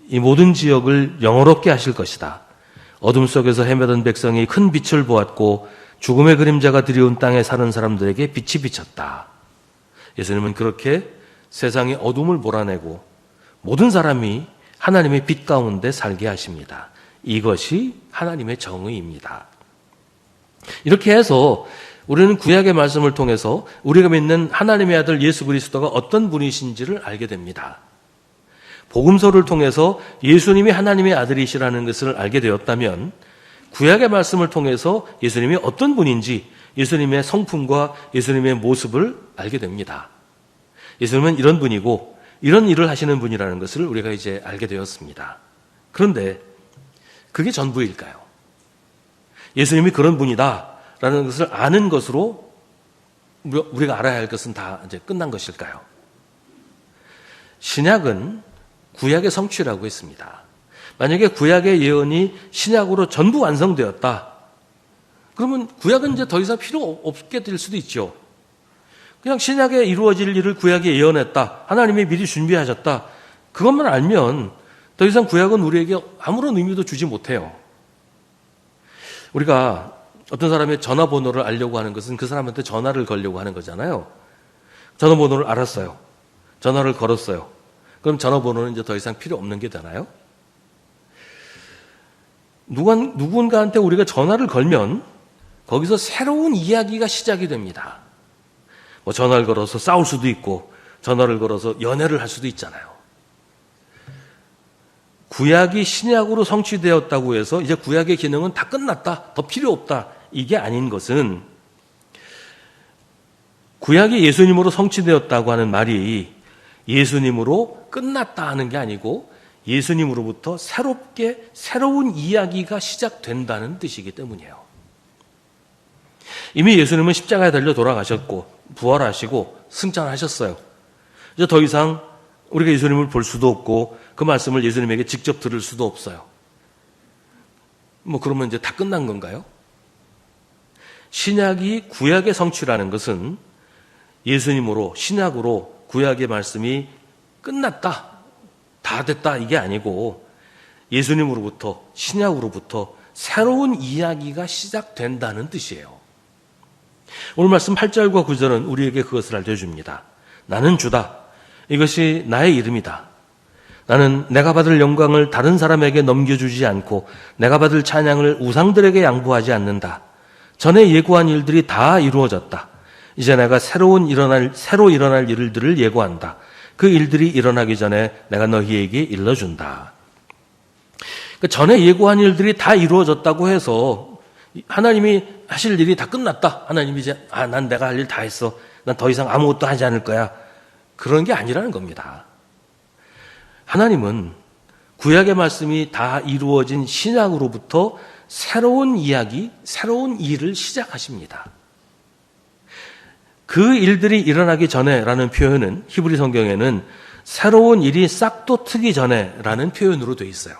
이 모든 지역을 영화롭게 하실 것이다. 어둠 속에서 헤매던 백성이 큰 빛을 보았고 죽음의 그림자가 드리운 땅에 사는 사람들에게 빛이 비쳤다. 예수님은 그렇게 세상의 어둠을 몰아내고 모든 사람이 하나님의 빛 가운데 살게 하십니다. 이것이 하나님의 정의입니다. 이렇게 해서 우리는 구약의 말씀을 통해서 우리가 믿는 하나님의 아들 예수 그리스도가 어떤 분이신지를 알게 됩니다. 복음서를 통해서 예수님이 하나님의 아들이시라는 것을 알게 되었다면 구약의 말씀을 통해서 예수님이 어떤 분인지 예수님의 성품과 예수님의 모습을 알게 됩니다. 예수님은 이런 분이고 이런 일을 하시는 분이라는 것을 우리가 이제 알게 되었습니다. 그런데 그게 전부일까요? 예수님이 그런 분이다라는 것을 아는 것으로 우리가 알아야 할 것은 다 이제 끝난 것일까요? 신약은 구약의 성취라고 했습니다. 만약에 구약의 예언이 신약으로 전부 완성되었다. 그러면 구약은 이제 더 이상 필요 없게 될 수도 있죠. 그냥 신약에 이루어질 일을 구약에 예언했다. 하나님이 미리 준비하셨다. 그것만 알면 더 이상 구약은 우리에게 아무런 의미도 주지 못해요. 우리가 어떤 사람의 전화번호를 알려고 하는 것은 그 사람한테 전화를 걸려고 하는 거잖아요. 전화번호를 알았어요. 전화를 걸었어요. 그럼 전화번호는 이제 더 이상 필요 없는 게 되나요? 누군가한테 우리가 전화를 걸면 거기서 새로운 이야기가 시작이 됩니다. 뭐 전화를 걸어서 싸울 수도 있고 전화를 걸어서 연애를 할 수도 있잖아요. 구약이 신약으로 성취되었다고 해서 이제 구약의 기능은 다 끝났다, 더 필요 없다, 이게 아닌 것은 구약이 예수님으로 성취되었다고 하는 말이 예수님으로 끝났다 하는 게 아니고 예수님으로부터 새로운 이야기가 시작된다는 뜻이기 때문이에요. 이미 예수님은 십자가에 달려 돌아가셨고 부활하시고 승천하셨어요. 이제 더 이상 우리가 예수님을 볼 수도 없고 그 말씀을 예수님에게 직접 들을 수도 없어요. 뭐 그러면 이제 다 끝난 건가요? 신약이 구약의 성취라는 것은 예수님으로 신약으로 구약의 말씀이 끝났다, 다 됐다 이게 아니고 예수님으로부터 신약으로부터 새로운 이야기가 시작된다는 뜻이에요. 오늘 말씀 8절과 9절은 우리에게 그것을 알려줍니다. 나는 주다. 이것이 나의 이름이다. 나는 내가 받을 영광을 다른 사람에게 넘겨주지 않고 내가 받을 찬양을 우상들에게 양보하지 않는다. 전에 예고한 일들이 다 이루어졌다. 이제 내가 새로 일어날 일들을 예고한다. 그 일들이 일어나기 전에 내가 너희에게 일러준다. 그러니까 전에 예고한 일들이 다 이루어졌다고 해서 하나님이 하실 일이 다 끝났다. 하나님이 이제 난 내가 할 일 다 했어. 난 더 이상 아무것도 하지 않을 거야. 그런 게 아니라는 겁니다. 하나님은 구약의 말씀이 다 이루어진 신약으로부터 새로운 이야기, 새로운 일을 시작하십니다. 그 일들이 일어나기 전에라는 표현은 히브리 성경에는 새로운 일이 싹도 트기 전에라는 표현으로 되어 있어요.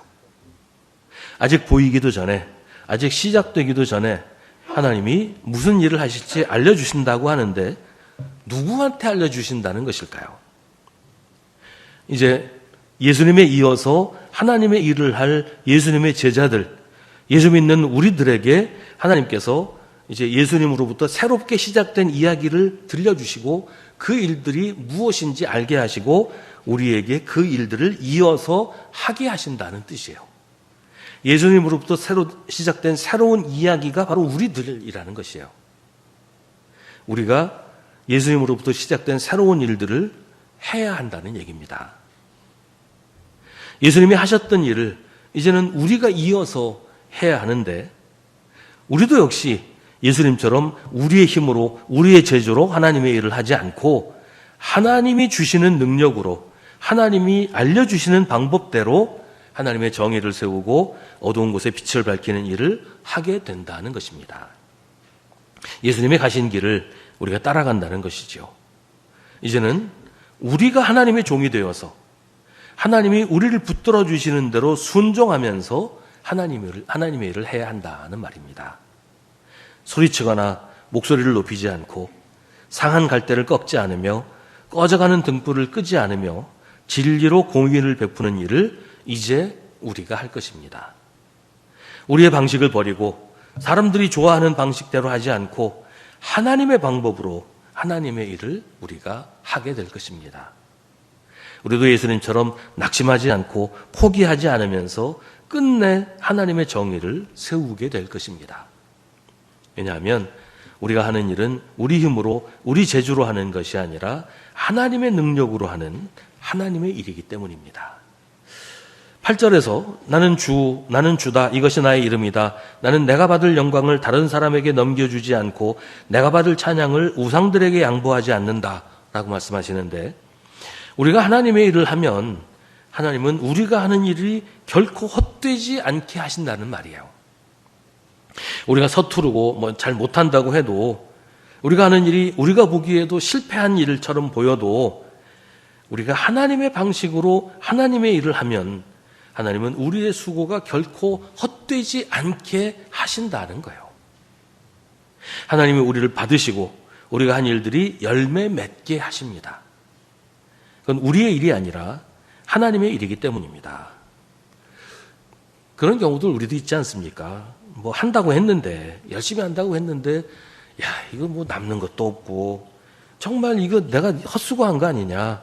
아직 보이기도 전에, 아직 시작되기도 전에 하나님이 무슨 일을 하실지 알려주신다고 하는데 누구한테 알려주신다는 것일까요? 이제 예수님에 이어서 하나님의 일을 할 예수님의 제자들, 예수 믿는 우리들에게 하나님께서 이제 예수님으로부터 새롭게 시작된 이야기를 들려주시고 그 일들이 무엇인지 알게 하시고 우리에게 그 일들을 이어서 하게 하신다는 뜻이에요. 예수님으로부터 새로 시작된 새로운 이야기가 바로 우리들이라는 것이에요. 우리가 예수님으로부터 시작된 새로운 일들을 해야 한다는 얘기입니다. 예수님이 하셨던 일을 이제는 우리가 이어서 해야 하는데 우리도 역시 예수님처럼 우리의 힘으로 우리의 제조로 하나님의 일을 하지 않고 하나님이 주시는 능력으로 하나님이 알려주시는 방법대로 하나님의 정의를 세우고 어두운 곳에 빛을 밝히는 일을 하게 된다는 것입니다. 예수님이 가신 길을 우리가 따라간다는 것이죠. 이제는 우리가 하나님의 종이 되어서 하나님이 우리를 붙들어 주시는 대로 순종하면서 하나님의 일을 해야 한다는 말입니다. 소리치거나 목소리를 높이지 않고 상한 갈대를 꺾지 않으며 꺼져가는 등불을 끄지 않으며 진리로 공의를 베푸는 일을 이제 우리가 할 것입니다. 우리의 방식을 버리고 사람들이 좋아하는 방식대로 하지 않고 하나님의 방법으로 하나님의 일을 우리가 하게 될 것입니다. 우리도 예수님처럼 낙심하지 않고 포기하지 않으면서 끝내 하나님의 정의를 세우게 될 것입니다. 왜냐하면 우리가 하는 일은 우리 힘으로 우리 재주로 하는 것이 아니라 하나님의 능력으로 하는 하나님의 일이기 때문입니다. 8절에서 나는 주다, 이것이 나의 이름이다. 나는 내가 받을 영광을 다른 사람에게 넘겨주지 않고 내가 받을 찬양을 우상들에게 양보하지 않는다 라고 말씀하시는데, 우리가 하나님의 일을 하면 하나님은 우리가 하는 일이 결코 헛되지 않게 하신다는 말이에요. 우리가 서투르고 잘 못한다고 해도, 우리가 하는 일이 우리가 보기에도 실패한 일처럼 보여도 우리가 하나님의 방식으로 하나님의 일을 하면 하나님은 우리의 수고가 결코 헛되지 않게 하신다는 거예요. 하나님이 우리를 받으시고 우리가 한 일들이 열매 맺게 하십니다. 그건 우리의 일이 아니라 하나님의 일이기 때문입니다. 그런 경우도 우리도 있지 않습니까? 한다고 했는데, 열심히 한다고 했는데, 이거 남는 것도 없고, 정말 이거 내가 헛수고한 거 아니냐.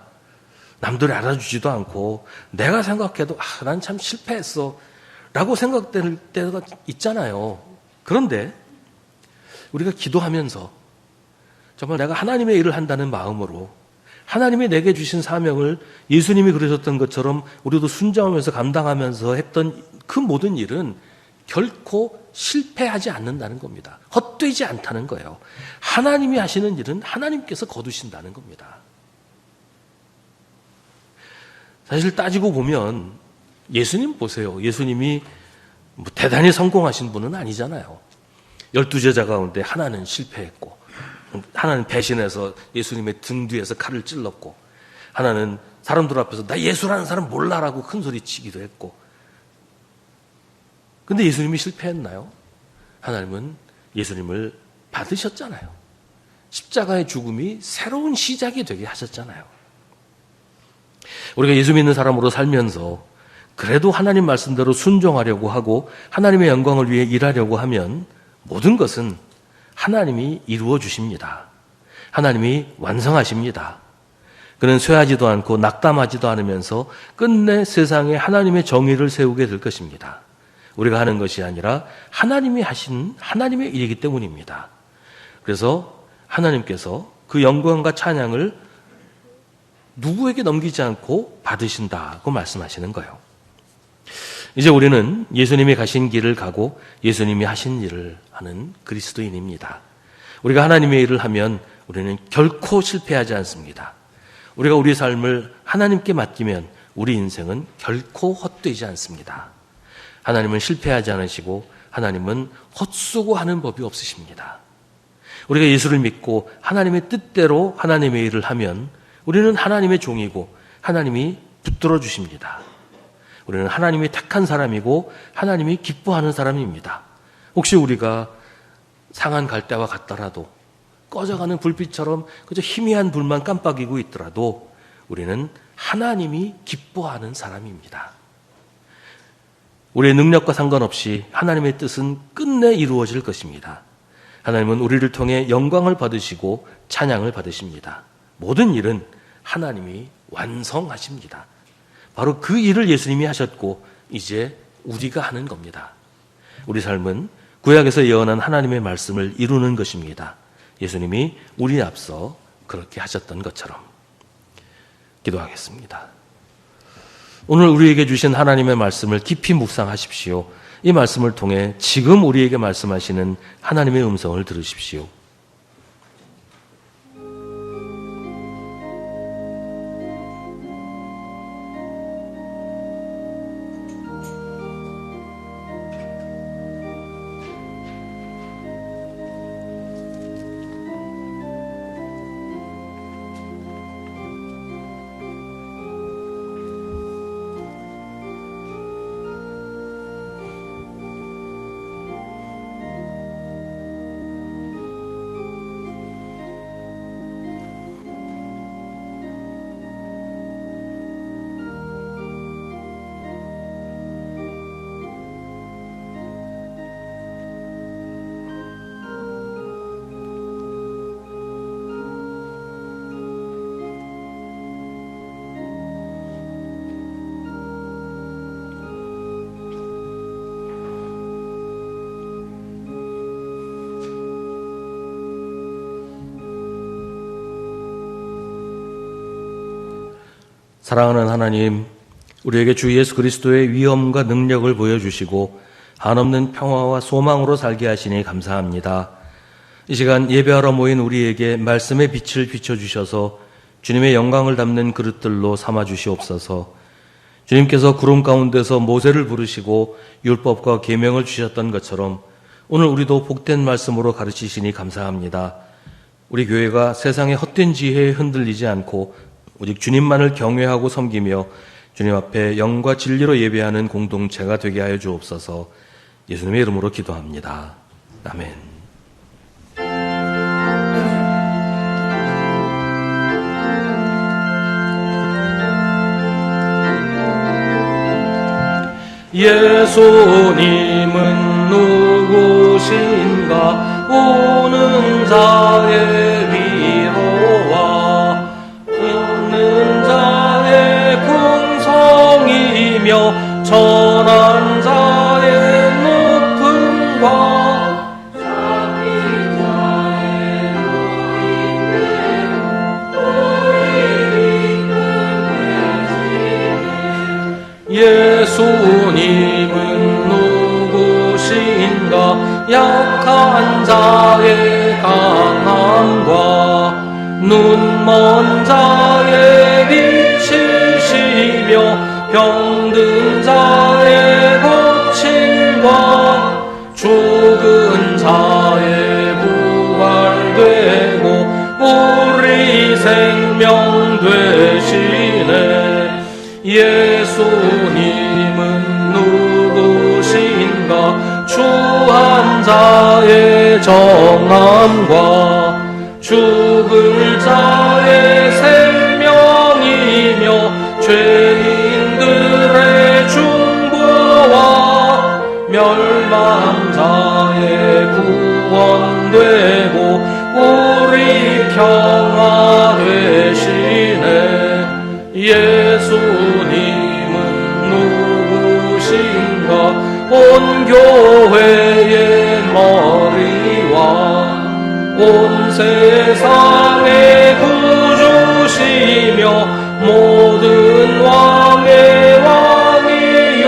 남들이 알아주지도 않고, 내가 생각해도, 난 참 실패했어. 라고 생각될 때가 있잖아요. 그런데, 우리가 기도하면서, 정말 내가 하나님의 일을 한다는 마음으로, 하나님이 내게 주신 사명을 예수님이 그러셨던 것처럼 우리도 순종하면서 감당하면서 했던 그 모든 일은 결코 실패하지 않는다는 겁니다. 헛되지 않다는 거예요. 하나님이 하시는 일은 하나님께서 거두신다는 겁니다. 사실 따지고 보면 예수님 보세요. 예수님이 대단히 성공하신 분은 아니잖아요. 12제자 가운데 하나는 실패했고, 하나는 배신해서 예수님의 등 뒤에서 칼을 찔렀고, 하나는 사람들 앞에서 나 예수라는 사람 몰라라고 큰 소리 치기도 했고. 근데 예수님이 실패했나요? 하나님은 예수님을 받으셨잖아요. 십자가의 죽음이 새로운 시작이 되게 하셨잖아요. 우리가 예수 믿는 사람으로 살면서 그래도 하나님 말씀대로 순종하려고 하고 하나님의 영광을 위해 일하려고 하면 모든 것은 하나님이 이루어 주십니다. 하나님이 완성하십니다. 그는 쇠하지도 않고 낙담하지도 않으면서 끝내 세상에 하나님의 정의를 세우게 될 것입니다. 우리가 하는 것이 아니라 하나님이 하신 하나님의 일이기 때문입니다. 그래서 하나님께서 그 영광과 찬양을 누구에게 넘기지 않고 받으신다고 말씀하시는 거예요. 이제 우리는 예수님이 가신 길을 가고 예수님이 하신 일을 하는 그리스도인입니다. 우리가 하나님의 일을 하면 우리는 결코 실패하지 않습니다. 우리가 우리 삶을 하나님께 맡기면 우리 인생은 결코 헛되지 않습니다. 하나님은 실패하지 않으시고 하나님은 헛수고하는 법이 없으십니다. 우리가 예수를 믿고 하나님의 뜻대로 하나님의 일을 하면 우리는 하나님의 종이고 하나님이 붙들어 주십니다. 우리는 하나님이 택한 사람이고 하나님이 기뻐하는 사람입니다. 혹시 우리가 상한 갈대와 같더라도 꺼져가는 불빛처럼 그저 희미한 불만 깜빡이고 있더라도 우리는 하나님이 기뻐하는 사람입니다. 우리의 능력과 상관없이 하나님의 뜻은 끝내 이루어질 것입니다. 하나님은 우리를 통해 영광을 받으시고 찬양을 받으십니다. 모든 일은 하나님이 완성하십니다. 바로 그 일을 예수님이 하셨고 이제 우리가 하는 겁니다. 우리 삶은 구약에서 예언한 하나님의 말씀을 이루는 것입니다. 예수님이 우리 앞서 그렇게 하셨던 것처럼. 기도하겠습니다. 오늘 우리에게 주신 하나님의 말씀을 깊이 묵상하십시오. 이 말씀을 통해 지금 우리에게 말씀하시는 하나님의 음성을 들으십시오. 사랑하는 하나님, 우리에게 주 예수 그리스도의 위엄과 능력을 보여주시고 한없는 평화와 소망으로 살게 하시니 감사합니다. 이 시간 예배하러 모인 우리에게 말씀의 빛을 비춰주셔서 주님의 영광을 담는 그릇들로 삼아주시옵소서. 주님께서 구름 가운데서 모세를 부르시고 율법과 계명을 주셨던 것처럼 오늘 우리도 복된 말씀으로 가르치시니 감사합니다. 우리 교회가 세상의 헛된 지혜에 흔들리지 않고 오직 주님만을 경외하고 섬기며 주님 앞에 영과 진리로 예배하는 공동체가 되게 하여 주옵소서. 예수님의 이름으로 기도합니다. 아멘. 예수님은 누구신가? 오는 자의 위로와 웃는 자의 풍성이며 천한 자의 높음과 잡힌 자의 노임됨 예수님은 누구신가? 약한 자의 강함과 눈먼 자의 빛이시며 병든 자의 고침과 죽은 자의 부활되고 우리 생명 되시네. 예수님은 누구신가? 추한 자의 정함과 죽을 자의 생명이며 죄인들의 중보와 멸망자의 구원되고 우리 평화 되시네. 예수님은 누구신가? 온 교회의 머리와 온 세상의 구주시며 모든 왕의 왕이요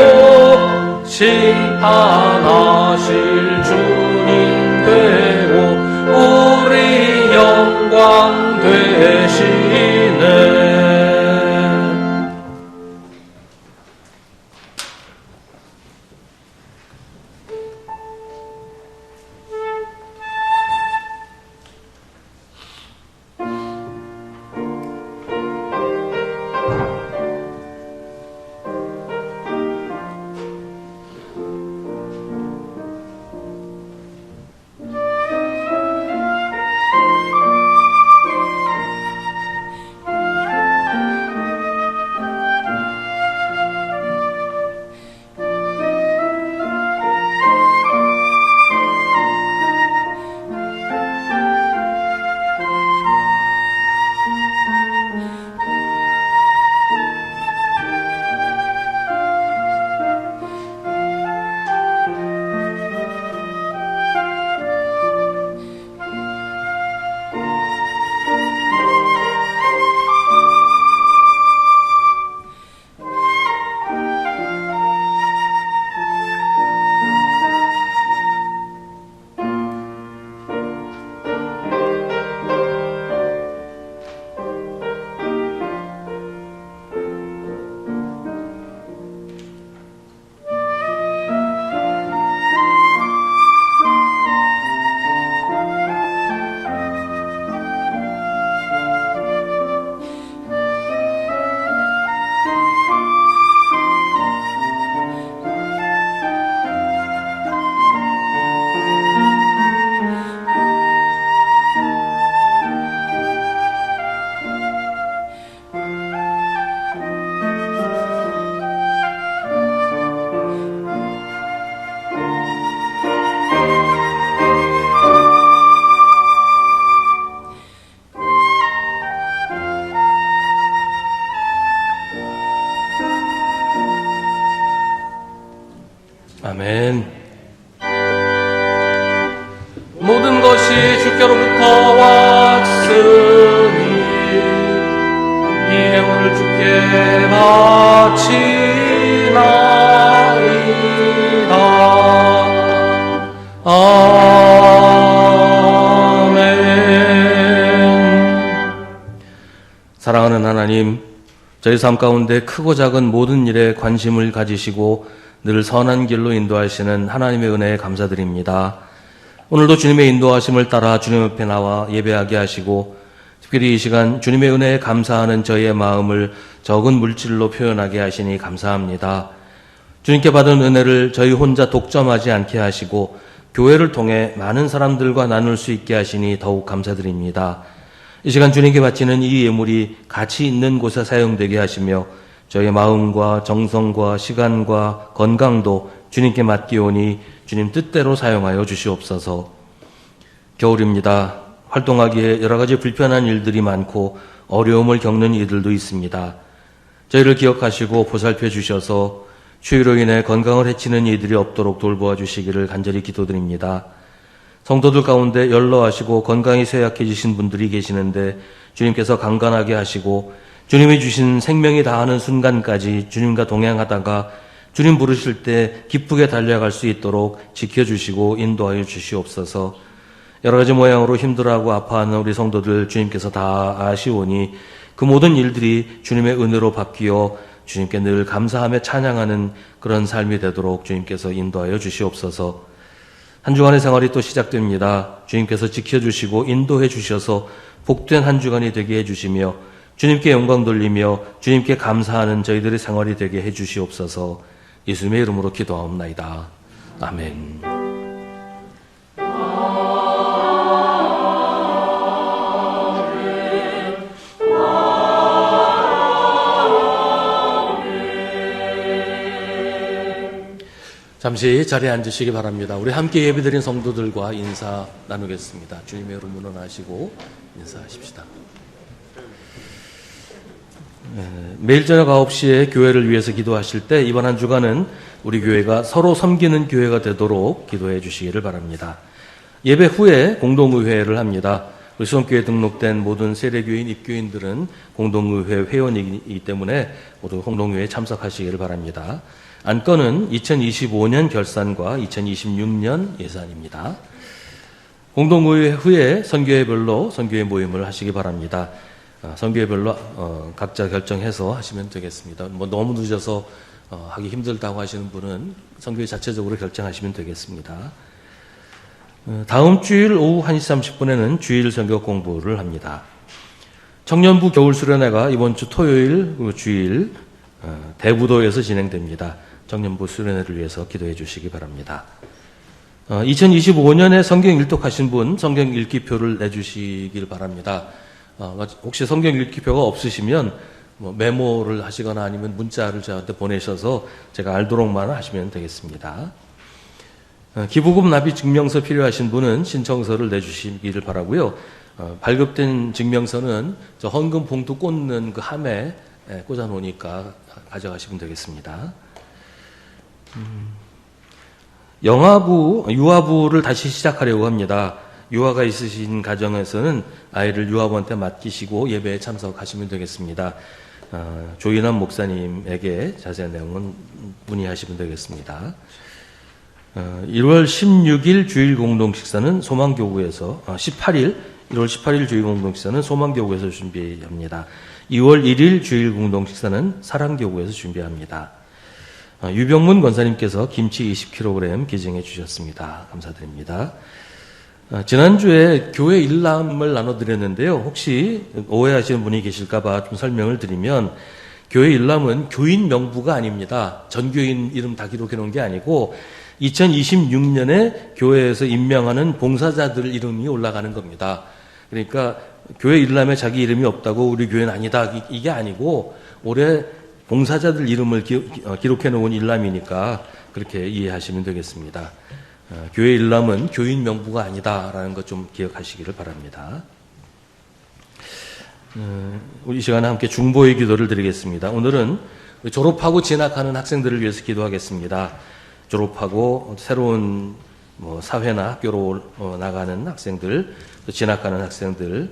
심판하실 주님 되고 우리 영광 되시네. 아멘. 모든 것이 주께로부터 왔으니 이 예물을 주께 바치나이다. 아멘. 사랑하는 하나님, 저희 삶 가운데 크고 작은 모든 일에 관심을 가지시고 늘 선한 길로 인도하시는 하나님의 은혜에 감사드립니다. 오늘도 주님의 인도하심을 따라 주님 앞에 나와 예배하게 하시고 특별히 이 시간 주님의 은혜에 감사하는 저희의 마음을 적은 물질로 표현하게 하시니 감사합니다. 주님께 받은 은혜를 저희 혼자 독점하지 않게 하시고 교회를 통해 많은 사람들과 나눌 수 있게 하시니 더욱 감사드립니다. 이 시간 주님께 바치는 이 예물이 가치 있는 곳에 사용되게 하시며 저희의 마음과 정성과 시간과 건강도 주님께 맡기오니 주님 뜻대로 사용하여 주시옵소서. 겨울입니다. 활동하기에 여러 가지 불편한 일들이 많고 어려움을 겪는 이들도 있습니다. 저희를 기억하시고 보살펴 주셔서 추위로 인해 건강을 해치는 이들이 없도록 돌보아 주시기를 간절히 기도드립니다. 성도들 가운데 연로하시고 건강이 쇠약해지신 분들이 계시는데 주님께서 강건하게 하시고 주님이 주신 생명이 다하는 순간까지 주님과 동행하다가 주님 부르실 때 기쁘게 달려갈 수 있도록 지켜주시고 인도하여 주시옵소서. 여러 가지 모양으로 힘들어하고 아파하는 우리 성도들 주님께서 다 아시오니 그 모든 일들이 주님의 은혜로 바뀌어 주님께 늘 감사하며 찬양하는 그런 삶이 되도록 주님께서 인도하여 주시옵소서. 한 주간의 생활이 또 시작됩니다. 주님께서 지켜주시고 인도해 주셔서 복된 한 주간이 되게 해주시며 주님께 영광 돌리며 주님께 감사하는 저희들의 생활이 되게 해주시옵소서. 예수님의 이름으로 기도하옵나이다. 아멘. 잠시 자리에 앉으시기 바랍니다. 우리 함께 예배드린 성도들과 인사 나누겠습니다. 주님의 이름으로 나시고 인사하십시다. 매일 저녁 9시에 교회를 위해서 기도하실 때 이번 한 주간은 우리 교회가 서로 섬기는 교회가 되도록 기도해 주시기를 바랍니다. 예배 후에 공동의회를 합니다. 우리 수원교회에 등록된 모든 세례교인, 입교인들은 공동의회 회원이기 때문에 모두 공동의회에 참석하시기를 바랍니다. 안건은 2025년 결산과 2026년 예산입니다. 공동의회 후에 선교회별로 선교회 모임을 하시기 바랍니다. 선교회별로 각자 결정해서 하시면 되겠습니다. 너무 늦어서 하기 힘들다고 하시는 분은 선교회 자체적으로 결정하시면 되겠습니다. 다음 주일 오후 1시 30분에는 주일 선교 공부를 합니다. 청년부 겨울 수련회가 이번 주 토요일 주일 대부도에서 진행됩니다. 청년부 수련회를 위해서 기도해 주시기 바랍니다. 2025년에 성경 일독하신 분 성경 읽기표를 내주시길 바랍니다. 혹시 성경 읽기표가 없으시면 메모를 하시거나 아니면 문자를 저한테 보내셔서 제가 알도록만 하시면 되겠습니다. 기부금 납입 증명서 필요하신 분은 신청서를 내주시기를 바라고요. 발급된 증명서는 저 헌금 봉투 꽂는 그 함에 꽂아 놓으니까 가져가시면 되겠습니다. 유아부를 다시 시작하려고 합니다. 유아가 있으신 가정에서는 아이를 유아부한테 맡기시고 예배에 참석하시면 되겠습니다. 조인환 목사님에게 자세한 내용은 문의하시면 되겠습니다. 1월 16일 주일 공동 식사는 소망교구에서 1월 18일 주일 공동 식사는 소망교구에서 준비합니다. 2월 1일 주일 공동 식사는 사랑교구에서 준비합니다. 유병문 권사님께서 김치 20kg 기증해 주셨습니다. 감사드립니다. 지난주에 교회 일람을 나눠드렸는데요. 혹시 오해하시는 분이 계실까봐 좀 설명을 드리면 교회 일람은 교인 명부가 아닙니다. 전교인 이름 다 기록해 놓은 게 아니고 2026년에 교회에서 임명하는 봉사자들 이름이 올라가는 겁니다. 그러니까 교회 일람에 자기 이름이 없다고 우리 교회는 아니다 이게 아니고 올해 봉사자들 이름을 기록해 놓은 일람이니까 그렇게 이해하시면 되겠습니다. 교회 일람은 교인 명부가 아니다라는 것 좀 기억하시기를 바랍니다. 우리 이 시간에 함께 중보의 기도를 드리겠습니다. 오늘은 졸업하고 진학하는 학생들을 위해서 기도하겠습니다. 졸업하고 새로운 사회나 학교로 나가는 학생들, 또 진학하는 학생들,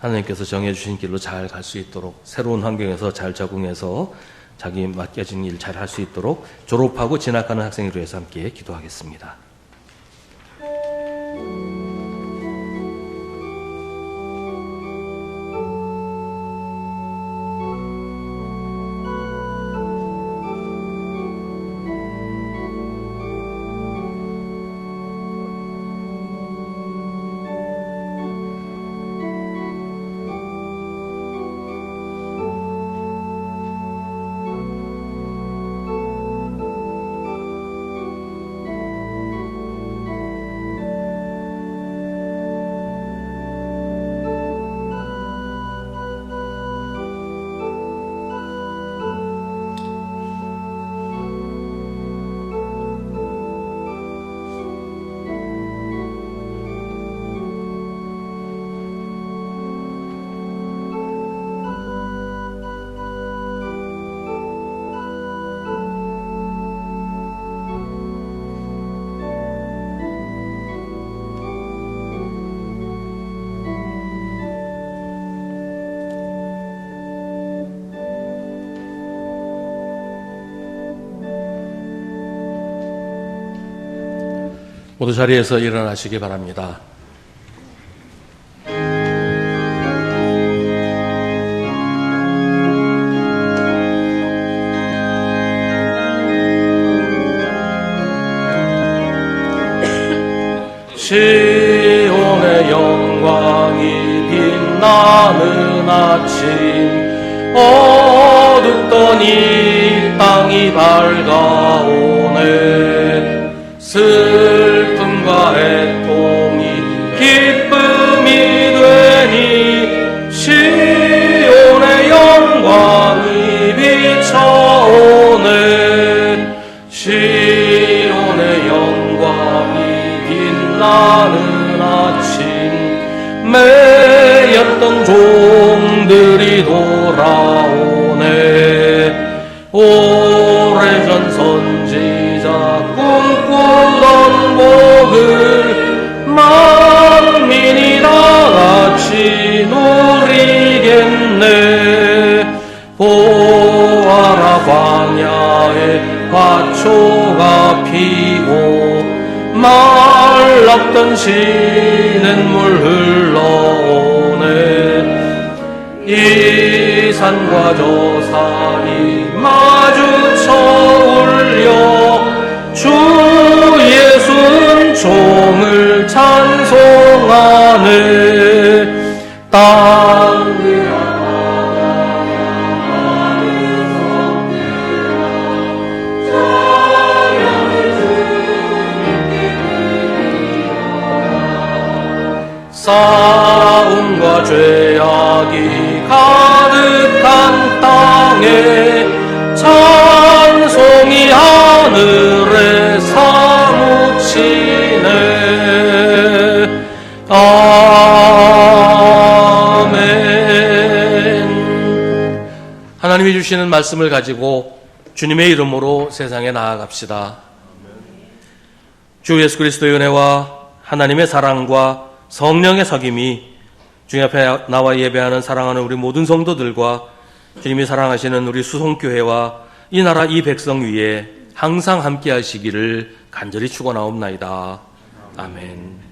하나님께서 정해주신 길로 잘 갈 수 있도록, 새로운 환경에서 잘 적응해서 자기 맡겨진 일 잘 할 수 있도록 졸업하고 진학하는 학생들을 위해서 함께 기도하겠습니다. 모두 자리에서 일어나시기 바랍니다. 시온의 영광이 빛나는 아침, 어둡던 이 땅이 밝아오네. 슬픔과 애통이 기쁨이 되니 시온의 영광이 비춰오네. 시온의 영광이 빛나는 아침, 매였던 종들이 돌아오네. 오래전 선지자 꿈꾸던 복을 만민이 다같이 누리겠네. 보아라, 광야에 화초가 피고 말랐던 시냇물 흘러오네. 이 산과 저 산이 마주쳐 울려 주 예수 은총을 찬송하네. 땅 위라 싸움과 죄악이 가득한 땅에 찬송이 하늘에 사무치네. 아멘. 하나님이 주시는 말씀을 가지고 주님의 이름으로 세상에 나아갑시다. 주 예수 그리스도의 은혜와 하나님의 사랑과 성령의 사귐이 주님 앞에 나와 예배하는 사랑하는 우리 모든 성도들과 주님이 사랑하시는 우리 수송교회와 이 나라 이 백성 위에 항상 함께 하시기를 간절히 축원하옵나이다. 아멘.